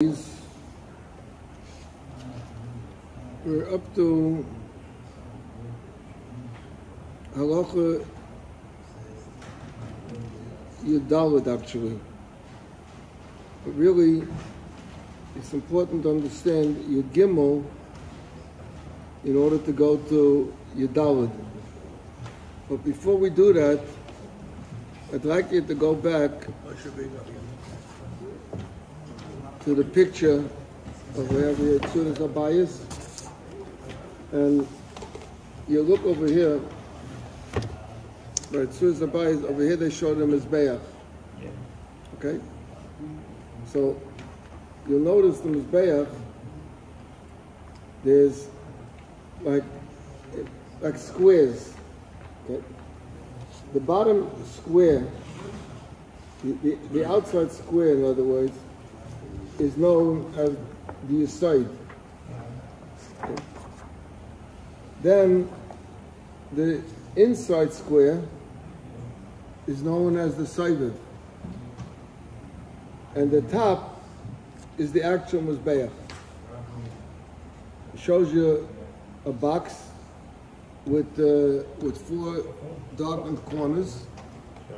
We're up to halacha Yudalad actually. But really, it's important to understand Yud Gimel in order to go to Yudalad. But before we do that, I'd like you to go back to the picture of where we had Tzudas Abayis. And you look over here, right, Tzudas Abayis, over here they showed him Mizbeach. Okay? So you'll notice the Mizbeach, there's like squares. Okay? The bottom square, the outside square, in other words, is known as the side. Okay. Then the inside square is known as the Saiviv. And the top is the actual Mizbeach. It shows you a box with four darkened corners.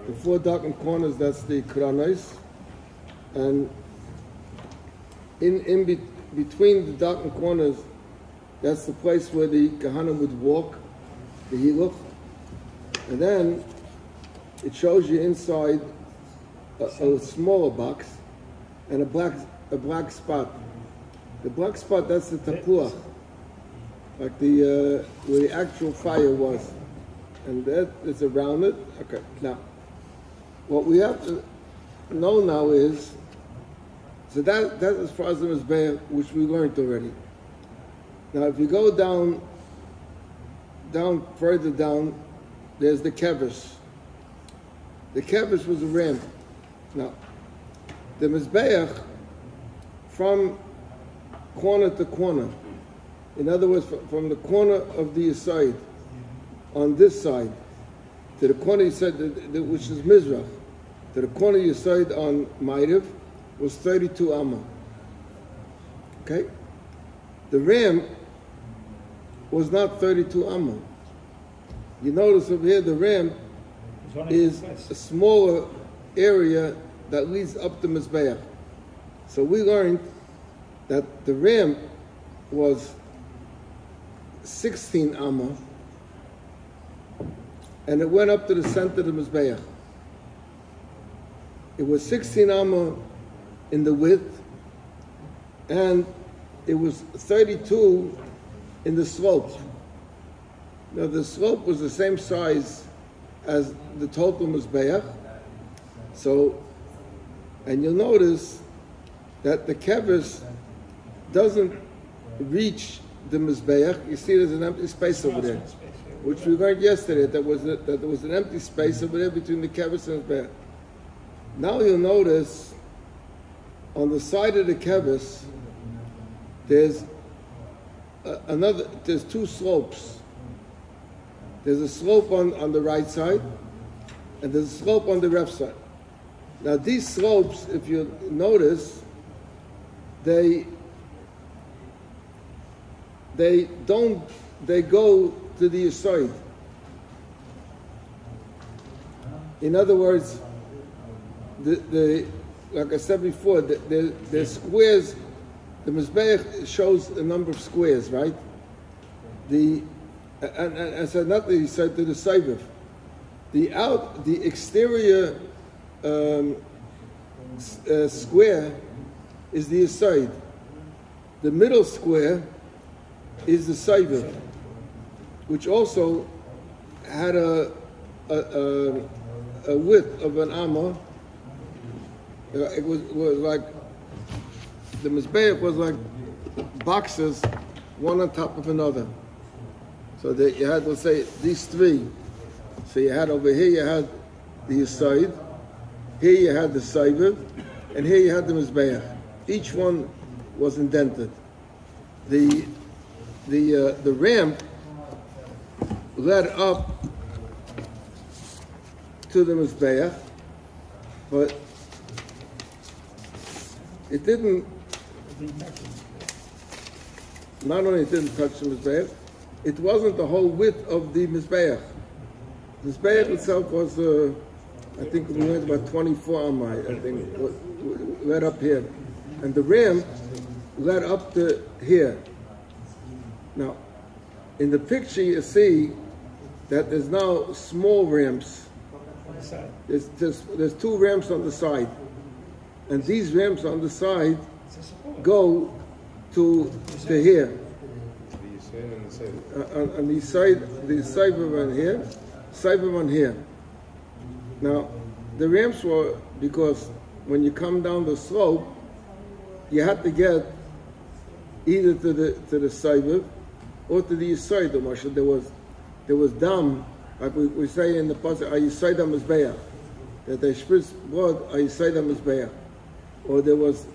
The four darkened corners, that's the Kranos. And in between the darkened corners, that's the place where the Kahana would walk, the Hiluch. And then it shows you inside a smaller box and a black spot. The black spot, that's the Tapuach, like where the actual fire was. And that is around it. Okay, now, what we have to know now is, so that as far as the Mizbeach, which we learned already. Now, if you go further down, there's the kevish. The kevish was a ram. Now, the Mizbeach, from corner to corner, in other words, from the corner of the side, on this side, to the corner you said, which is Mizrach, to the corner you side on Ma'ariv, was 32 amma. Okay? The ram was not 32 amma. You notice over here the ram is a smaller area that leads up to Mizbeach. So we learned that the ram was 16 amma and it went up to the center of the Mizbeach. It was 16 amma in the width, and it was 32 in the slope. Now the slope was the same size as the total Mizbeach. So, and you'll notice that the kevish doesn't reach the Mizbeach. You see there's an empty space over there, which we learned yesterday, that there was an empty space over there between the kevish and the Mizbeach. Now you'll notice on the side of the kevish, there's two slopes. There's a slope on the right side, and there's a slope on the left side. Now these slopes, if you notice, they go to the side. In other words, like I said before, the squares, the Mizbeach shows a number of squares, right? And I said not the side to the Saiviv. The exterior square is the side. The middle square is the Saiviv, which also had a width of an amma. It was like, the Mizbeach was like boxes, one on top of another. So that you had, let's say, these three. So you had over here, you had the side, here you had the Saiviv, and here you had the Mizbeach. Each one was indented. The ramp led up to the Mizbeach, but it didn't Not only it didn't touch the Mizbeach, it wasn't the whole width of the Mizbeach. The Mizbeach itself was, I think we went about 24 amai, I think, led up here. And the rim led up to here. Now, in the picture you see that there's now small rims. There's two rims on the side. And these rims on the side go to here. On the side on here, on here. Now, the ramps were because when you come down the slope, you had to get either to the side or to the side of Moshe. There was dam, like we say in the passage, Ayisayda Mizbeach, that they spritz blood Ayisayda Mizbeach, or there was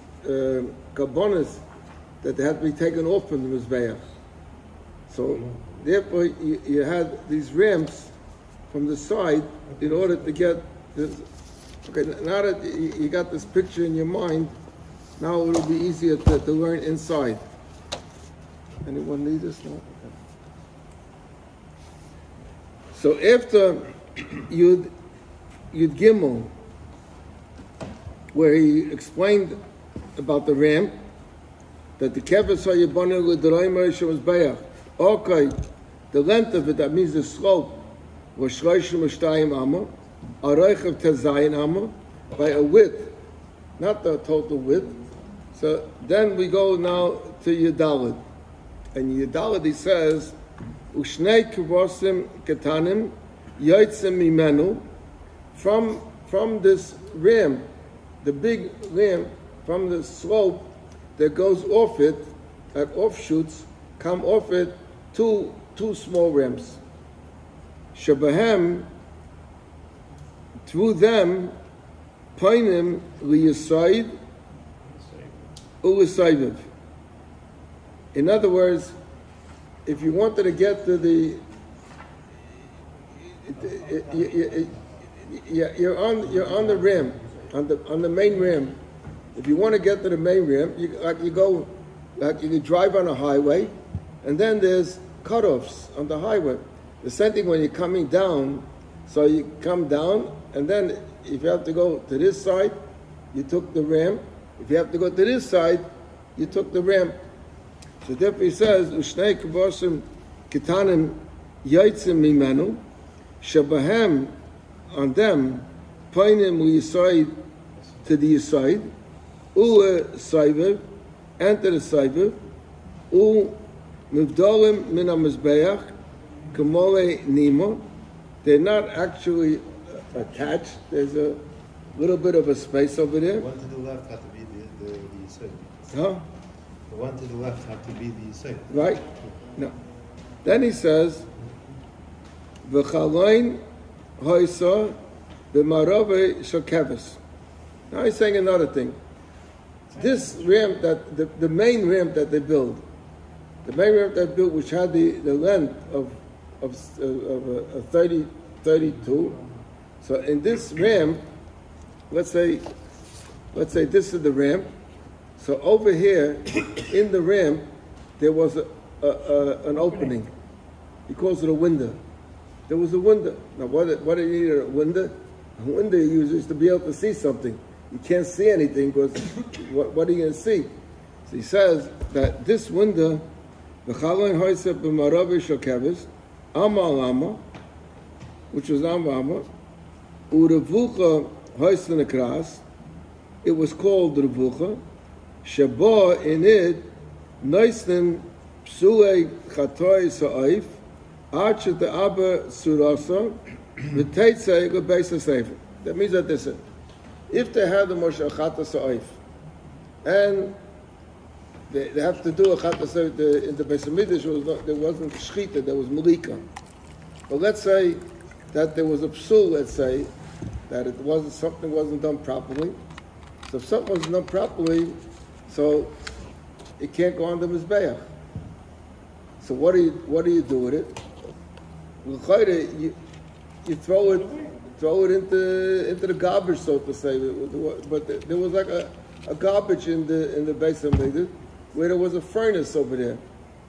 carbonas that they had to be taken off from the Mizbeach. So therefore you had these ramps from the side in order to get this. Okay, now that you got this picture in your mind, now it will be easier to learn inside. Anyone need this now? Okay. So after Yud Gimel, where he explained about the ramp, that the keves hayibanu l'dorayim was bayach. Okay, the length of it, that means the slope, was 32 amma, aroich of tezayin amma, by a width, not the total width. So then we go now to Yudalid. And Yudalid he says, Ushnei kivosim ketanim, yotzim mimenu, from this rim, the big rim, from the slope that goes off it, at offshoots, come off it, two small rims. Shabahem, through them, painim liyasaid u'lisayviv. In other words, if you wanted to get to the, you're on the rim, on the main rim. If you want to get to the main rim, you can drive on a highway, and then there's cutoffs on the highway. The same thing when you're coming down, so you come down, and then if you have to go to this side, you took the rim. If you have to go to this side, you took the rim. So therefore he says, Ushnei kavosim ketanim yotzim mimenu, shabahem, on them, painim liyasaid to the side, u'sayviv, and to the sayviv, u'mivdolim min ha-mizbeach, kamole nimo. They're not actually attached. There's a little bit of a space over there. The one to the left had to be the side. Huh? The one to the left had to be the side. Right? No. Then he says, V'chalain hoisa b'marove shakeves. Now he's saying another thing. This ramp, that the main ramp that they built, which had the length of 32. So in this ramp, let's say this is the ramp. So over here in the ramp, there was an opening because of the window. There was a window. Now what do you need a window? A window you use is to be able to see something. You can't see anything because what are you going to see? So he says that this window, v'chalain hoisa b'marav shakeves, Amma, which was Amma, Urevucha hoisa nekras, it was called Revucha, Shaba in it, Neisten psule chatoy sa'if, Archet the Abba surasa, V'teitzei lebeisa sefer. That means that this is, if they had the Moshe Chata Sa'if, and they have to do a Chata Sa'if in the Beis HaMikdash, there wasn't Shechita, there was Malika. But let's say that there was a psul, let's say, that something wasn't done properly. So if something wasn't done properly, so it can't go on the Mizbeach. So what do you do with it? You throw it into the garbage, so to say. But there was like a garbage in the Beis Hamikdash, where there was a furnace over there,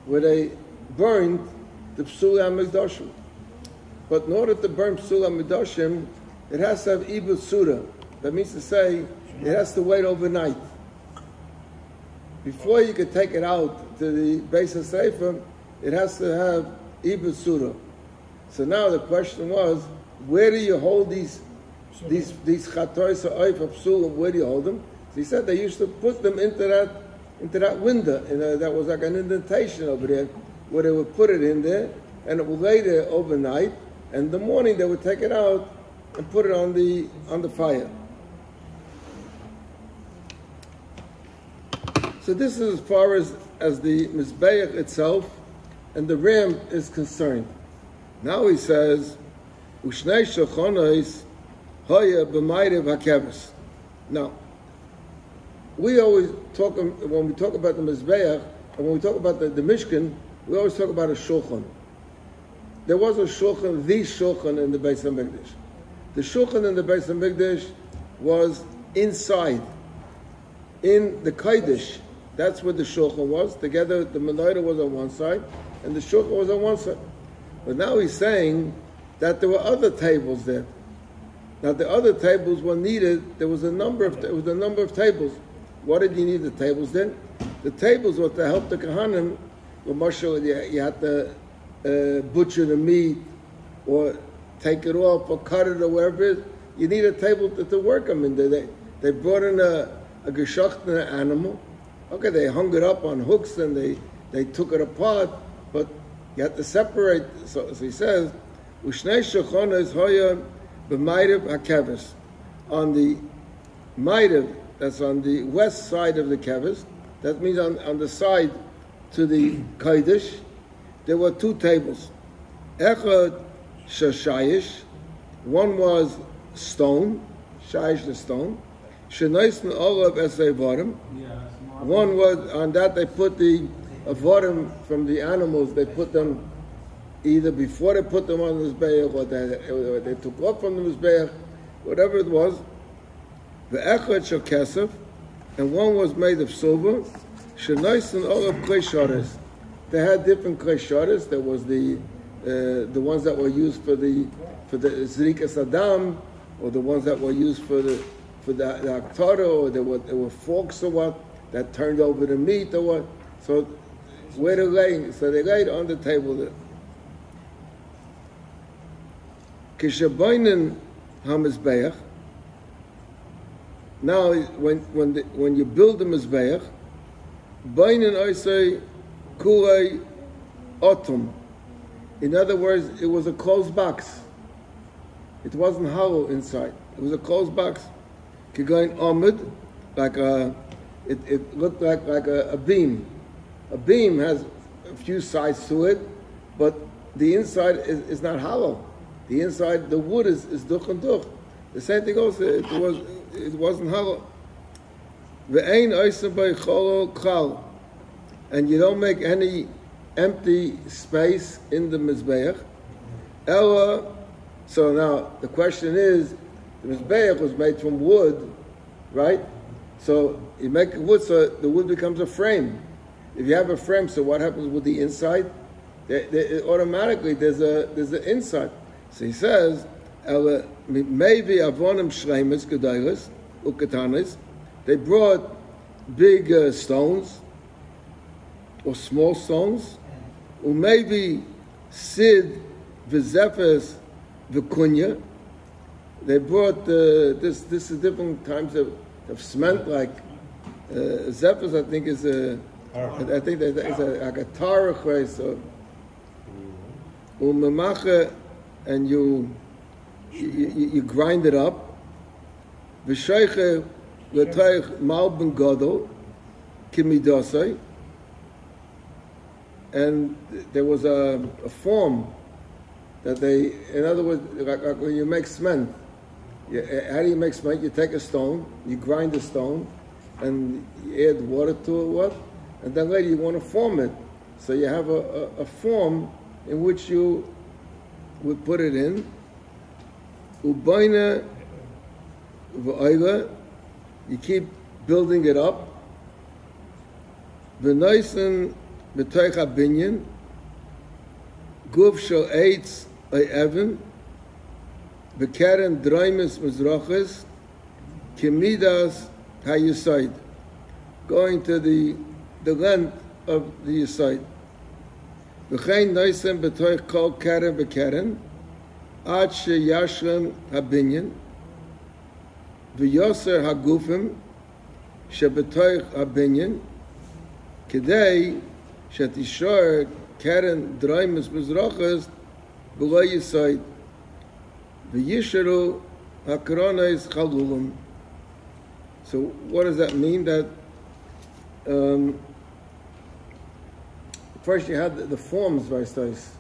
where they burned the Psuli HaMikdashim. But in order to burn Psuli HaMikdashim, it has to have Ibud Suda. That means to say, it has to wait overnight. Before you could take it out to the Beis HaSefer, it has to have Ibud Suda. So now the question was, where do you hold these chatois ha'oif of psulim? Where do you hold them? So he said they used to put them into that window, that was like an indentation over there, where they would put it in there, and it would lay there overnight. And in the morning they would take it out and put it on the fire. So this is as far as the Mizbeach itself and the ram is concerned. Now he says, Ushnei shochonos hoya b'mayrev hakeves. Now, we always talk, when we talk about the Mizbeach, and when we talk about the Mishkan, we always talk about a shulchan. There was a shulchan, the shulchan in the Beis Hamikdash. The shulchan in the Beis Hamikdash was inside, in the Kodesh. That's where the shulchan was. Together, the menorah was on one side, and the shulchan was on one side. But now he's saying that there were other tables there. Now the other tables were needed. There was a number of tables. What did you need the tables then? The tables were to help the Kohanim. You had to butcher the meat, or take it off, or cut it, or whatever it is. You need a table to work them in there. They brought in a geschachtene animal. Okay, they hung it up on hooks and they took it apart, but you have to separate. So he says, Ushnei shochonos hoya b'mayrev hakeves. On the mayrev, that's on the west side of the keves, that means on the side to the Kodesh, there were two tables. Echad shashayish, one was stone, shayish the stone, shenoisen olav eseivarim. One was, on that they put the avodim from the animals, they put them either before they put them on the Mizbeach, or they took off from the Mizbeach, whatever it was. The echad shel kesef, and one was made of silver. Shenoisen olav klei shares. They had different klei shares. There was the ones that were used for the zrikas adam, or the ones that were used for the aktara, or there were forks or what that turned over the meat or what. So where they're laying, so they laid on the table there. Kishaboinen hamizbeach. Now, when you build the mizbeach, boinen oisei kulei otum. In other words, it was a closed box. It wasn't hollow inside. It was a closed box. Kigain omid, like it looked like a beam. A beam has a few sides to it, but the inside is not hollow. The inside, the wood is duch and duch. The same thing also, it wasn't hollow. Ve'ein oisem bei cholo klal. And you don't make any empty space in the Mizbeach. Ella, so now the question is, the Mizbeach was made from wood, right? So you make wood, so the wood becomes a frame. If you have a frame, so what happens with the inside? Automatically there's an inside. So he says, maybe avonim shleimus gedailas ukatanis. They brought big stones or small stones, or maybe sid v'zephes v'kunya. They brought this is different types of cement, like zephes. I think is I think that is like a tarach, so umemacha, and you grind it up. V'sheiche l'tayich malben gadol kimidasai. And there was a form that they, in other words, like when you make cement, how do you make cement? You take a stone, you grind the stone, and you add water to it, what? And then later you want to form it. So you have a form in which you would put it in. Ubayna v'ayla, you keep building it up. V'noisen b'toich habinyan, guf shel eitz ha'evan, v'keren draimis mizrachis, kimidas ha'yesod, going to the length of the yesod. V'chein noisen b'toich kol keren v'keren, ad sheyashlem habinyan, v'yoser hagufim, shebetoich habinyan, kedei shetishor keren draimus mizrachas below yesod, v'yisharu hakronos chalulim. So what does that mean? That first you had the forms, Vaistais.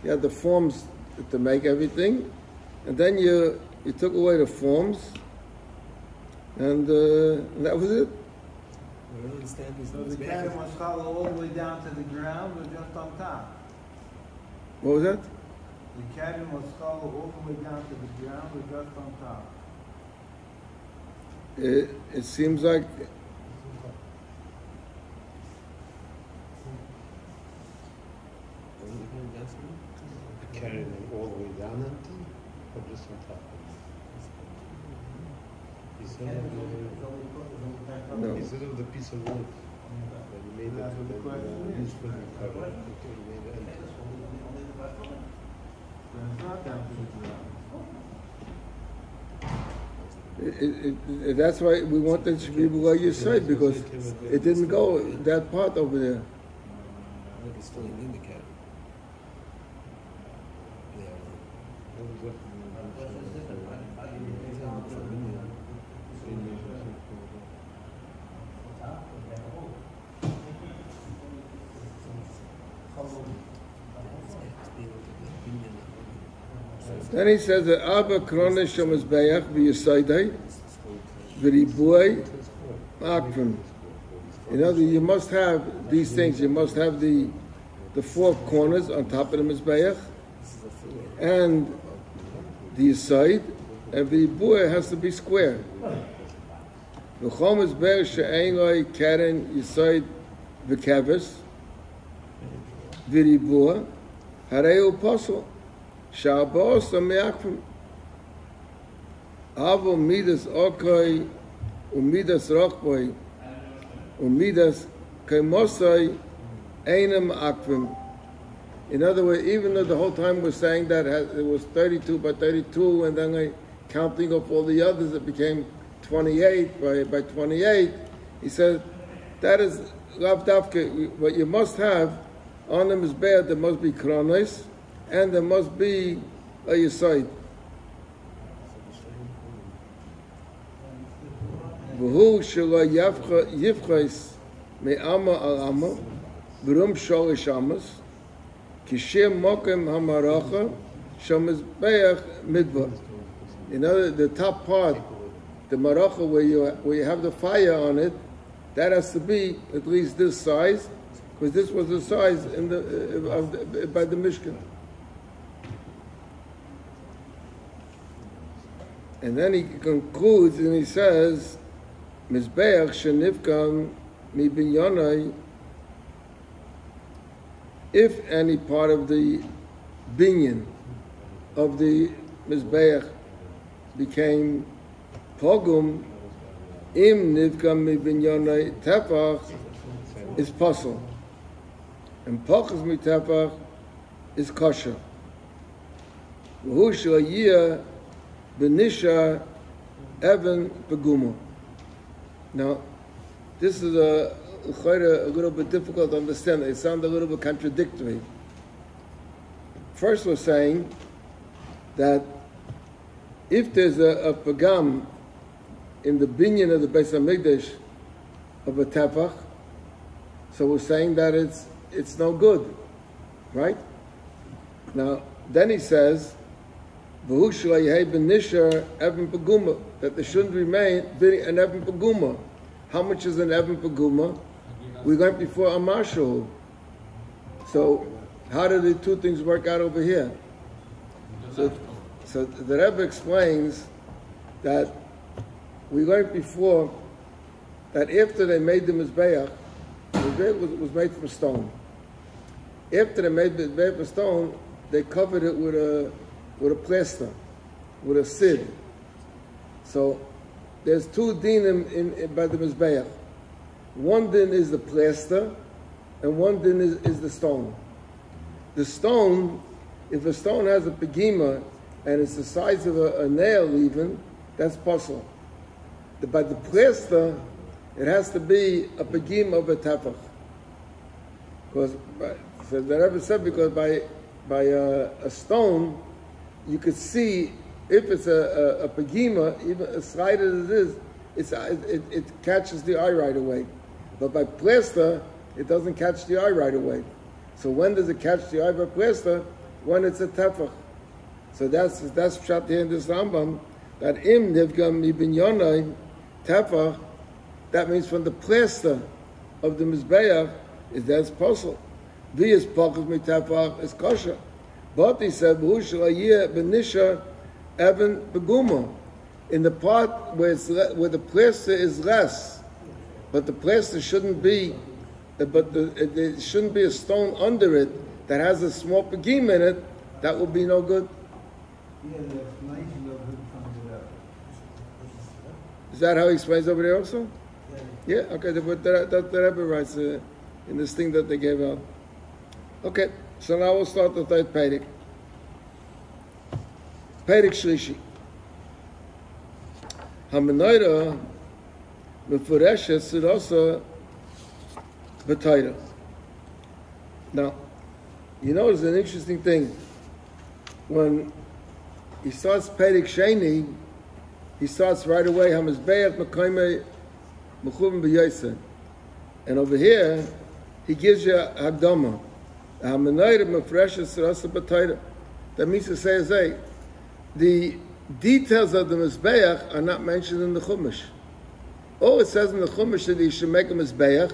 You had the forms to make everything, and then you took away the forms, and that was it. I don't understand this. So the Karen was followed all the way down to the ground, or just on top? What was that? The Karen was followed all the way down to the ground, or just on top? It seems like Carrying them all the way down empty, or just on top? He said of the piece of wood that he made it used for the cover. It's not down to the ground. that's why we wanted to be below your side, because it didn't go that part over there. Like it's still in the cat. Then he says that Abba Kronish Shel Mizbeach v'Yisaydai v'Ribuay Akvim. You know, you must have these things. You must have the four corners on top of the Mizbeach, and the Yisayd, and the Ribuay has to be square. V'chol Mizbeach she'ein loi keren Yisayd v'keves v'Ribuay harei u'posel. Shabbos me'akvim. Avo midas okoy umidas rochboy umidas kaimosay einem akvim. In other words, even though the whole time we're saying that it was 32 by 32, and then counting up all the others, it became 28 by 28. He said that is lav dafke. What you must have on them is bad. There must be kronos, and there must be a yesod. V'hu shelo yivchos me'ama al amma v'rum sholish amas kishem mokem hamaracha shel mizbeach midva. You know, the top part, the maracha where you have the fire on it, that has to be at least this size, because this was the size in by the Mishkan. And then he concludes and he says, Mizbeach shenifkam mi binyanai, if any part of the binyan of the Mizbeach became pogum, im nifkam mi binyanai tefach is pasul, and pachas mi tefach is kosher. V'hu sh'layiyah Benisha Evan Paguma. Now, this is a little bit difficult to understand. It sounds a little bit contradictory. First, we're saying that if there's a pagam in the binyan of the Beis Hamikdash of a tefach, so we're saying that it's no good, right? Now, then he says, that there shouldn't remain an Evan Paguma. How much is an Evan Paguma? We went before a marshal. So how do the two things work out over here? So the Rebbe explains that we learned before that after they made the Mizbeach was made from stone. After they made the Mizbeach from stone, they covered it with a plaster, with a sieve. So there's two dinim by the Mizbeach. One din is the plaster, and one din is the stone. The stone, if a stone has a pegima, and it's the size of a nail even, that's possible. By the plaster, it has to be a pegima of a tefach. Because, so the Rebbe said, because by a stone, you could see if it's a pegima, even as slight as it is, it catches the eye right away. But by plaster, it doesn't catch the eye right away. So when does it catch the eye by plaster? When it's a tefach. So that's pshat here in this Rambam, that im nivgam mi binyanai tefach, that means from the plaster of the Mizbeach, that's possible. Vi is pachas mi tefach is kosher. But he said, B'hu sh'layeh b'nisha even beguma, in the part where the plaster is less, but the plaster shouldn't be, there shouldn't be a stone under it that has a small pegim in it. That will be no good. Yeah, the explanation of it comes it up. Is that how he explains over there also? Yeah. Okay. But that the Rebbe writes in this thing that they gave out. Okay. So now we'll start the third Perek. Perek Shlishi. HaMenorah Mefureshet Sirasa B'Torah. Now, you know, it's an interesting thing. When he starts Perek Sheni, he starts right away HaMizbeach Mekayme Mechuvim B'Yoseh. And over here, he gives you Hagdama. HaMenorah Mefureshet Sirasa B'Torah. That means to say, the details of the Mizbeach are not mentioned in the Chumash. All it says in the Chumash that you should make a Mizbeach,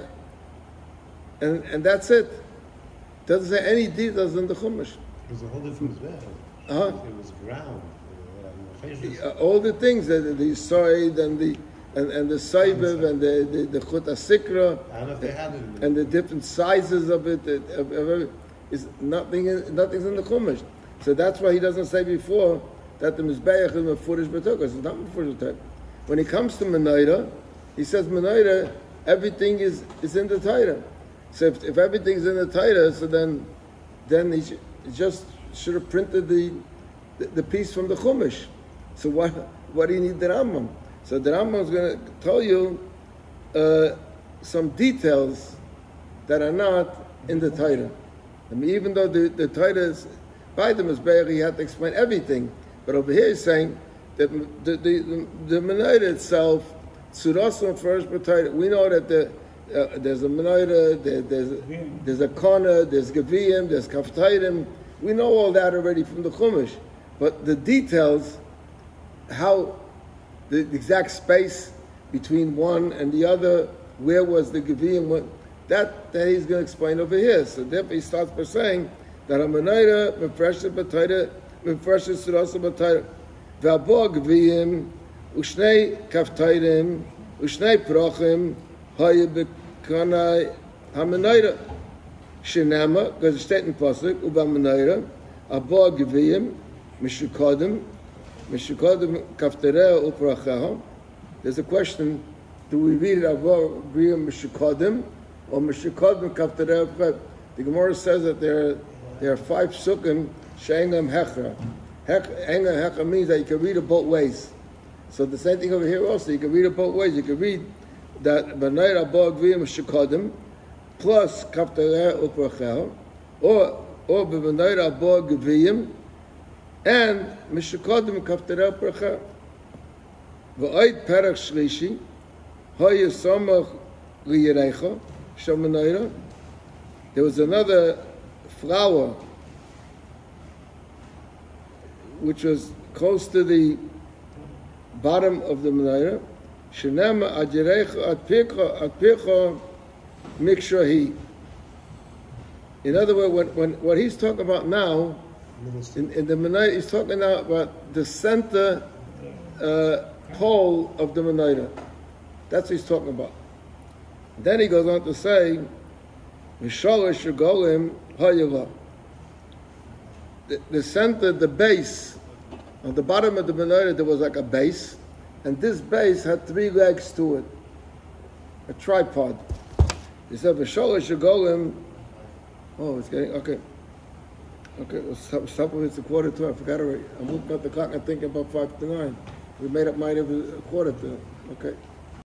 and that's it. It doesn't say any details in the Chumash. It was a whole different Mizbeach. Uh-huh. It was ground. All the things, the soid and the saiviv and the chut asikra, and the different sizes of it, is nothing's in the Chumash. So that's why he doesn't say before that the Mizbeach is mefurish b'Torah. It's not mefurish b'Torah. When he comes to Menorah, he says Menorah, everything is in the Torah. So if everything's in the Torah, so then he just should have printed the piece from the Chumash. So what do you need the Rambam? So the Rambam is going to tell you some details that are not in the Torah. I mean, even though the Torah is by the Mizbeach, he had to explain everything. But over here he's saying that the Menorah itself, Surasam first B'Torah, we know that there's a Menorah, there's a Kona, there's Gaviyim, there's Kaftayim. We know all that already from the Chumash. But the details, how the exact space between one and the other, where was the Gaviyim, that he's going to explain over here. So therefore he starts by saying that a Menorah Mefreshet B'Torah, Mefreshet Surasa B'Torah, V'abo Gaviyim, Ushnei Kaftayim, Ushnei Prochim, Haya B'Kanai HaMenorah. Shenama, because it's stated in Pasuk, Uba Menorah, Abo Gaviyim, Mishukodim Kaftereh Uprachaha. There's a question, do we read it Abo Gaviyim Mishukodim, or Mishukodim Kaftereh Uprachaha? The Gemara says that there are 5 sukkim, She'engam Hechra. Engam Hechra means that you can read it both ways. So the same thing over here also, you can read it both ways. You can read that Menorah Abo Gaviyim Mishukodim, plus Kaftareh Uprachel, or B'Menorah Abo Gaviyim, and Mishukodim Kaftareh Uprachel. V'oid Perek Shlishi, Hoye Somach Liyerecha, Shom Menorah. There was another flower which was close to the bottom of the Menorah. Shenema Adyerecha Adpircha Mikshahi. In other words, when what he's talking about now, in the Menorah, he's talking now about the center pole of the Menorah. That's what he's talking about. Then he goes on to say, Misholish Shagolim Hayila. The center, the base, on the bottom of the menorah there was like a base, and this base had 3 legs to it, a tripod. He said, Misholish Shagolim. Oh, it's getting, okay. Okay, it's 1:45. I forgot already. I'm looking at the clock and thinking about 5 to 9. We made up mind it was 1:45. Okay.